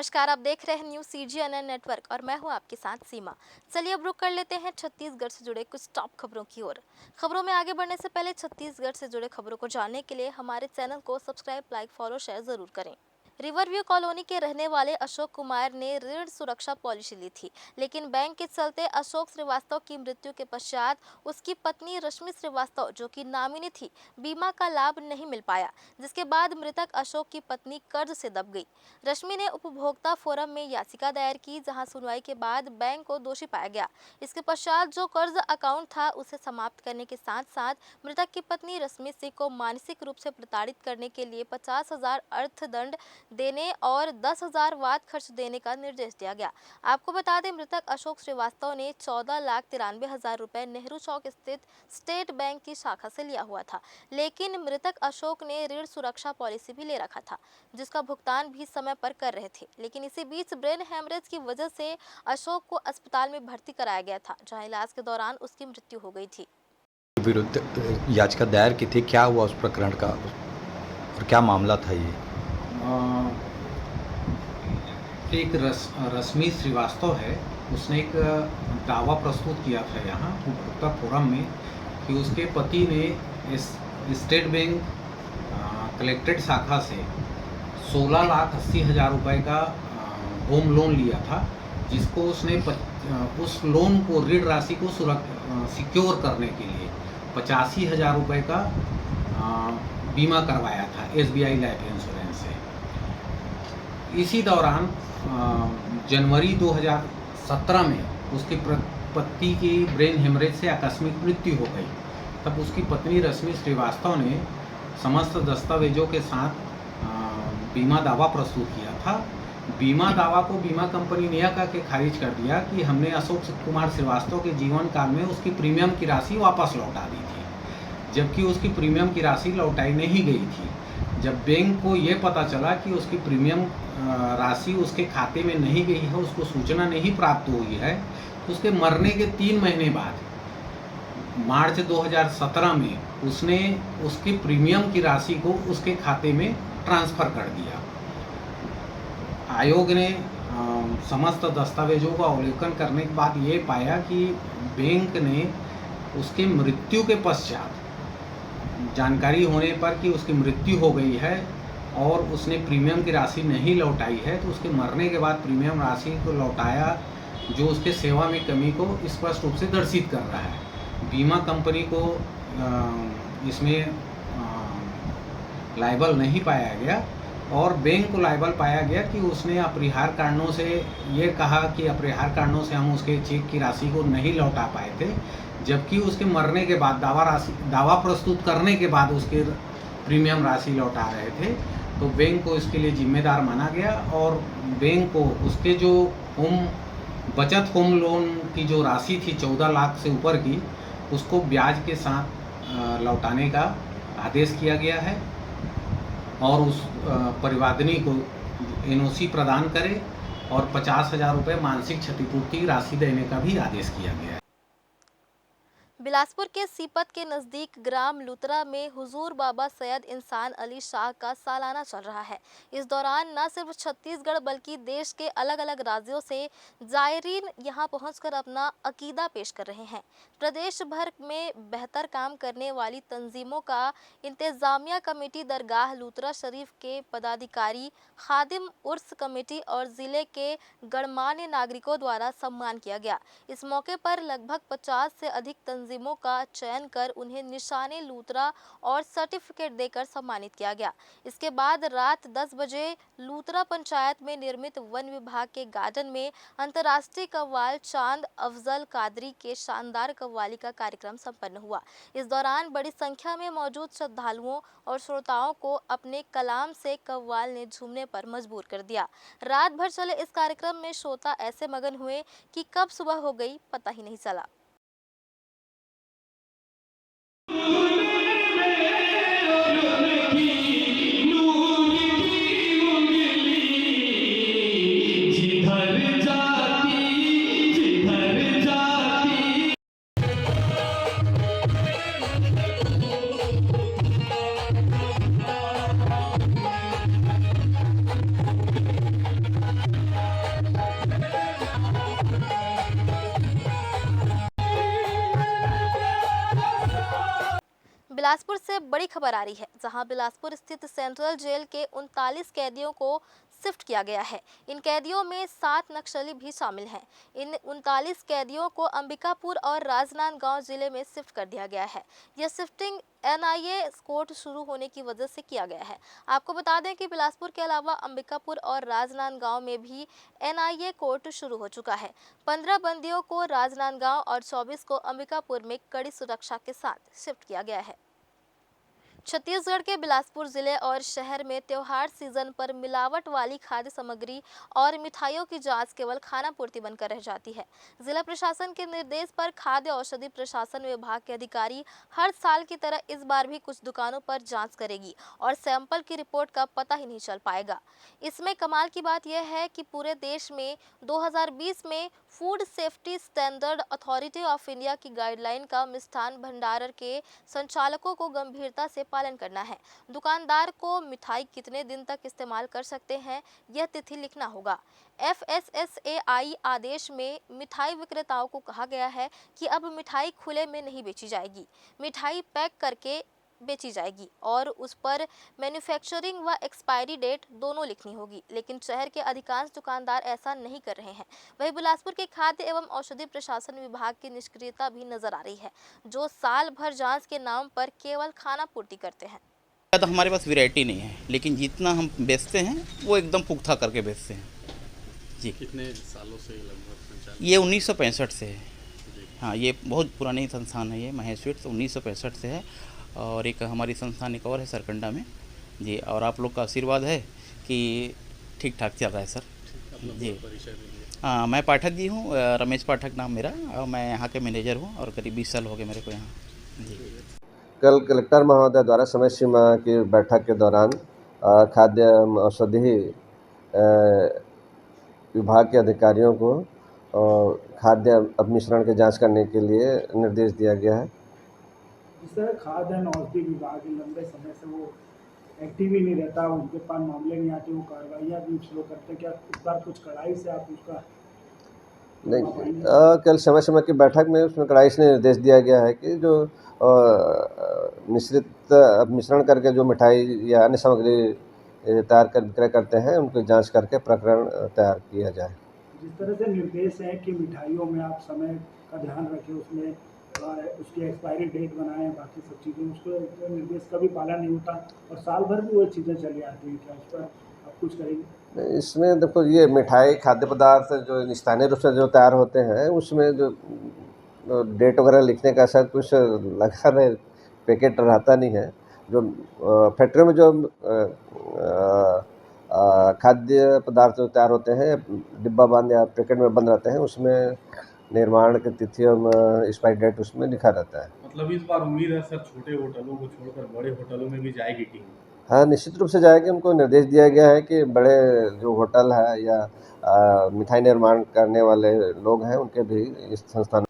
नमस्कार, आप देख रहे हैं न्यूज़ CGNN नेटवर्क और मैं हूं आपके साथ सीमा। चलिए अब रुक कर लेते हैं छत्तीसगढ़ से जुड़े कुछ टॉप खबरों की ओर। खबरों में आगे बढ़ने से पहले छत्तीसगढ़ से जुड़े खबरों को जानने के लिए हमारे चैनल को सब्सक्राइब, लाइक, फॉलो, शेयर जरूर करें। रिवरव्यू कॉलोनी के रहने वाले अशोक कुमार ने ऋण सुरक्षा पॉलिसी ली थी, लेकिन बैंक के चलते अशोक श्रीवास्तव की मृत्यु के पश्चात उसकी पत्नी रश्मि श्रीवास्तव, जो कि नामिनी थी, बीमा का लाभ नहीं मिल पाया, जिसके बाद मृतक अशोक की पत्नी कर्ज से दब गई। रश्मि ने उपभोक्ता फोरम में याचिका दायर की, जहां सुनवाई के बाद बैंक को दोषी पाया गया। इसके पश्चात जो कर्ज अकाउंट था उसे समाप्त करने के साथ साथ मृतक की पत्नी रश्मि सिंह को मानसिक रूप से प्रताड़ित करने के लिए 50,000 अर्थदंड देने और 10,000 वाद खर्च देने का निर्देश दिया गया। आपको बता दें, मृतक अशोक श्रीवास्तव ने 14,93,000 रुपए नेहरू चौक स्थित स्टेट बैंक की शाखा से लिया हुआ था, लेकिन मृतक अशोक ने ऋण सुरक्षा पॉलिसी भी ले रखा था, जिसका भुगतान भी समय पर कर रहे थे। लेकिन इसी बीच ब्रेन हेमरेज की वजह से अशोक को अस्पताल में भर्ती कराया गया था, जहां इलाज के दौरान उसकी मृत्यु हो गई थी। विरुद्ध याचिका दायर की थी, क्या हुआ उस प्रकरण का और क्या मामला था ये? एक रश्मि श्रीवास्तव है, उसने एक दावा प्रस्तुत किया था यहाँ उपभोक्ता फोरम में कि उसके पति ने इस स्टेट बैंक कलेक्टेड शाखा से 16,80,000 रुपये का होम लोन लिया था, जिसको उसने उस लोन को ऋण राशि को सिक्योर करने के लिए 85,000 रुपये का बीमा करवाया था SBI लाइफ इंश्योरेंस से। इसी दौरान जनवरी 2017 में उसकी पति की ब्रेन हेमरेज से आकस्मिक मृत्यु हो गई। तब उसकी पत्नी रश्मि श्रीवास्तव ने समस्त दस्तावेजों के साथ बीमा दावा प्रस्तुत किया था। बीमा दावा को बीमा कंपनी ने यह के खारिज कर दिया कि हमने अशोक कुमार श्रीवास्तव के जीवन काल में उसकी प्रीमियम की राशि वापस लौटा दी थी, जबकि उसकी प्रीमियम की राशि लौटाई नहीं गई थी। जब बैंक को ये पता चला कि उसकी प्रीमियम राशि उसके खाते में नहीं गई है, उसको सूचना नहीं प्राप्त हुई है, तो उसके मरने के 3 महीने बाद मार्च 2017 में उसने उसकी प्रीमियम की राशि को उसके खाते में ट्रांसफ़र कर दिया। आयोग ने समस्त दस्तावेजों का अवलोकन करने के बाद ये पाया कि बैंक ने उसकी मृत्यु के पश्चात जानकारी होने पर कि उसकी मृत्यु हो गई है और उसने प्रीमियम की राशि नहीं लौटाई है, तो उसके मरने के बाद प्रीमियम राशि को लौटाया, जो उसके सेवा में कमी को स्पष्ट रूप से दर्शित कर रहा है। बीमा कंपनी को इसमें लायबल नहीं पाया गया और बैंक को लायबल पाया गया कि उसने अपरिहार्य कारणों से ये कहा कि अपरिहार्य कारणों से हम उसके चेक की राशि को नहीं लौटा पाए थे, जबकि उसके मरने के बाद दावा प्रस्तुत करने के बाद उसके प्रीमियम राशि लौटा रहे थे। तो बैंक को इसके लिए जिम्मेदार माना गया और बैंक को उसके जो बचत होम लोन की जो राशि थी 14 लाख से ऊपर की, उसको ब्याज के साथ लौटाने का आदेश किया गया है और उस परिवादिनी को NOC प्रदान करे और 50,000 रुपये मानसिक क्षतिपूर्ति राशि देने का भी आदेश किया गया है। बिलासपुर के सीपत के नजदीक ग्राम लुतरा में हुजूर बाबा सैयद इंसान अली शाह का सालाना चल रहा है। इस दौरान न सिर्फ छत्तीसगढ़ बल्कि देश के अलग अलग राज्यों से जायरीन यहां पहुंचकर अपना अकीदा पेश कर रहे हैं। प्रदेश भर में बेहतर काम करने वाली तंजीमों का इंतजामिया कमेटी, दरगाह लुतरा शरीफ के पदाधिकारी, खादिम उर्स कमेटी और जिले के गणमान्य नागरिकों द्वारा सम्मान किया गया। इस मौके पर लगभग 50 से अधिक तंजीमों का चयन कर उन्हें निशाने लूतरा और सर्टिफिकेट देकर सम्मानित किया गया। इसके बाद रात 10 बजे लूतरा पंचायत में निर्मित वन विभाग के गार्डन में अंतर्राष्ट्रीय कव्वाल चांद अफजल कादरी के शानदार कव्वाली का कार्यक्रम संपन्न हुआ। इस दौरान बड़ी संख्या में मौजूद श्रद्धालुओं और श्रोताओं को अपने कलाम से कव्वाल ने झूमने पर मजबूर कर दिया। रात भर चले इस कार्यक्रम में श्रोता ऐसे मगन हुए कि कब सुबह हो गई पता ही नहीं चला। बिलासपुर से बड़ी खबर आ रही है, जहां बिलासपुर स्थित सेंट्रल जेल के 39 कैदियों को शिफ्ट किया गया है। इन कैदियों में 7 नक्सली भी शामिल हैं। इन 39 कैदियों को अंबिकापुर और राजनांदगांव जिले में शिफ्ट कर दिया गया है। यह शिफ्टिंग एनआईए कोर्ट शुरू होने की वजह से किया गया है। आपको बता दें कि बिलासपुर के अलावा अंबिकापुर और राजनांदगांव में भी एनआईए कोर्ट शुरू हो चुका है। 15 बंदियों को राजनांदगांव और 24 को अंबिकापुर में कड़ी सुरक्षा के साथ शिफ्ट किया गया है। छत्तीसगढ़ के बिलासपुर जिले और शहर में त्योहार सीजन पर मिलावट वाली खाद्य सामग्री और मिठाइयों की जांच केवल खाना पूर्ति बनकर रह जाती है। जिला प्रशासन के निर्देश पर खाद्य औषधि प्रशासन विभाग के अधिकारी हर साल की तरह इस बार भी कुछ दुकानों पर जांच करेगी और सैंपल की रिपोर्ट का पता ही नहीं चल पाएगा। इसमें कमाल की बात यह है कि पूरे देश में 2020 में food safety standard authority of India की गाइडलाइन का मिष्ठान भंडार के संचालकों को गंभीरता से पालन करना है। दुकानदार को मिठाई कितने दिन तक इस्तेमाल कर सकते हैं, यह तिथि लिखना होगा। FSSAI आदेश में मिठाई विक्रेताओं को कहा गया है कि अब मिठाई खुले में नहीं बेची जाएगी, मिठाई पैक करके बेची जाएगी और उस पर मैन्युफैक्चरिंग व एक्सपायरी डेट दोनों लिखनी होगी। लेकिन शहर के अधिकांश दुकानदार ऐसा नहीं कर रहे हैं। वहीं बिलासपुर के खाद्य एवं औषधि प्रशासन विभाग की निष्क्रियता भी नजर आ रही है, जो साल भर जांच के नाम पर केवल खाना पूर्ति करते हैं। तो हमारे पास वैरायटी नहीं है, लेकिन जितना हम बेचते हैं वो एकदम पुख्ता करके बेचते हैं जी। कितने सालों से लगभग संचालित? ये 1965 से है। हाँ, ये बहुत पुरानी संस्थान है, ये महेश स्वीट्स 1965 से है। और एक हमारी संस्थान एक और है सरकंडा में जी। और आप लोग का आशीर्वाद है कि ठीक ठाक चल रहा है सर जी। परिचय दीजिए। हाँ, मैं पाठक जी हूँ, रमेश पाठक नाम मेरा, और मैं यहाँ के मैनेजर हूँ और करीब 20 साल हो गए मेरे को यहाँ जी। कल कलेक्टर महोदय द्वारा समय सीमा की बैठक के दौरान खाद्य औषधि विभाग के अधिकारियों को खाद्य मिश्रण की जांच करने के लिए निर्देश दिया गया है। जिस तरह खाद्य एवं औषधि विभाग लंबे समय से वो एक्टिव ही नहीं रहता, उनके पास मामले नहीं आते, वो कार्रवाइयाँ भी स्लो करते, क्या इस बार कुछ कड़ाई से आप उसका नहीं, कल समय समय की बैठक में उसमें कड़ाई से निर्देश दिया गया है कि जो मिश्रित मिश्रण करके जो मिठाई या अन्य सामग्री तैयार कर विक्रय करते हैं, उनकी जांच करके प्रकरण तैयार किया जाए। जिस तरह से निर्देश है कि मिठाइयों में आप समय का ध्यान रखें, उसमें उसकी एक्सपायरी डेट बनाएं, बाकी सब चीज़ें, उसको निर्देश का भी पालन नहीं होता और साल भर भी वो चीज़ें चली आती हैं, क्या उस पर आप कुछ करेंगे? इसमें देखो, ये मिठाई खाद्य पदार्थ जो स्थानीय रूप से जो तैयार होते हैं, उसमें जो डेट वगैरह लिखने का ऐसा कुछ लगा रहे पैकेट रहता नहीं है। जो फैक्ट्रियों में जो खाद्य पदार्थ जो तैयार होते हैं, डिब्बा बंद या पैकेट में बंद रहते हैं, उसमें निर्माण की तिथि और एक्सपायरी डेट उसमें लिखा रहता है। मतलब इस बार उम्मीद है सर छोटे होटलों को छोड़कर बड़े होटलों में भी जाएगी टीम? हाँ, निश्चित रूप से जाएगी। उनको निर्देश दिया गया है कि बड़े जो होटल है या मिठाई निर्माण करने वाले लोग हैं, उनके भी इस संस्थान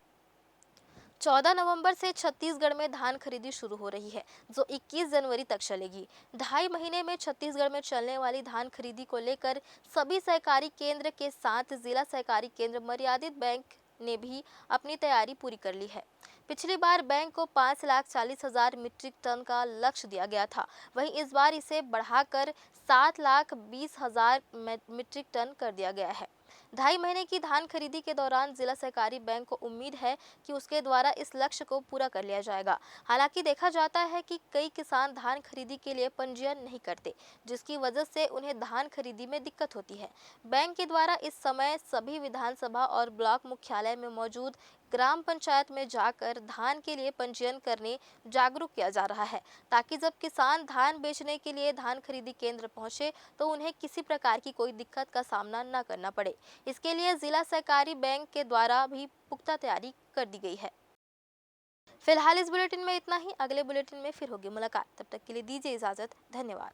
14 नवंबर से छत्तीसगढ़ में धान खरीदी शुरू हो रही है, जो 21 जनवरी तक चलेगी। 2.5 महीने में छत्तीसगढ़ में चलने वाली धान खरीदी को लेकर सभी सहकारी केंद्र के साथ जिला सहकारी केंद्र मर्यादित बैंक ने भी अपनी तैयारी पूरी कर ली है। पिछली बार बैंक को 5,40,000 मीट्रिक टन का लक्ष्य दिया गया था, वहीं इस बार इसे बढ़ाकर 7,20,000 मीट्रिक टन कर दिया गया है। 2.5 महीने की धान खरीदी के दौरान जिला सहकारी बैंक को उम्मीद है कि उसके द्वारा इस लक्ष्य को पूरा कर लिया जाएगा। हालांकि देखा जाता है कि कई किसान धान खरीदी के लिए पंजीयन नहीं करते, जिसकी वजह से उन्हें धान खरीदी में दिक्कत होती है। बैंक के द्वारा इस समय सभी विधानसभा और ब्लॉक मुख्यालय में मौजूद ग्राम पंचायत में जाकर धान के लिए पंजीयन करने जागरूक किया जा रहा है, ताकि जब किसान धान बेचने के लिए धान खरीदी केंद्र पहुंचे तो उन्हें किसी प्रकार की कोई दिक्कत का सामना न करना पड़े। इसके लिए जिला सहकारी बैंक के द्वारा भी पुख्ता तैयारी कर दी गई है। फिलहाल इस बुलेटिन में इतना ही। अगले बुलेटिन में फिर होगी मुलाकात, तब तक के लिए दीजिए इजाजत। धन्यवाद।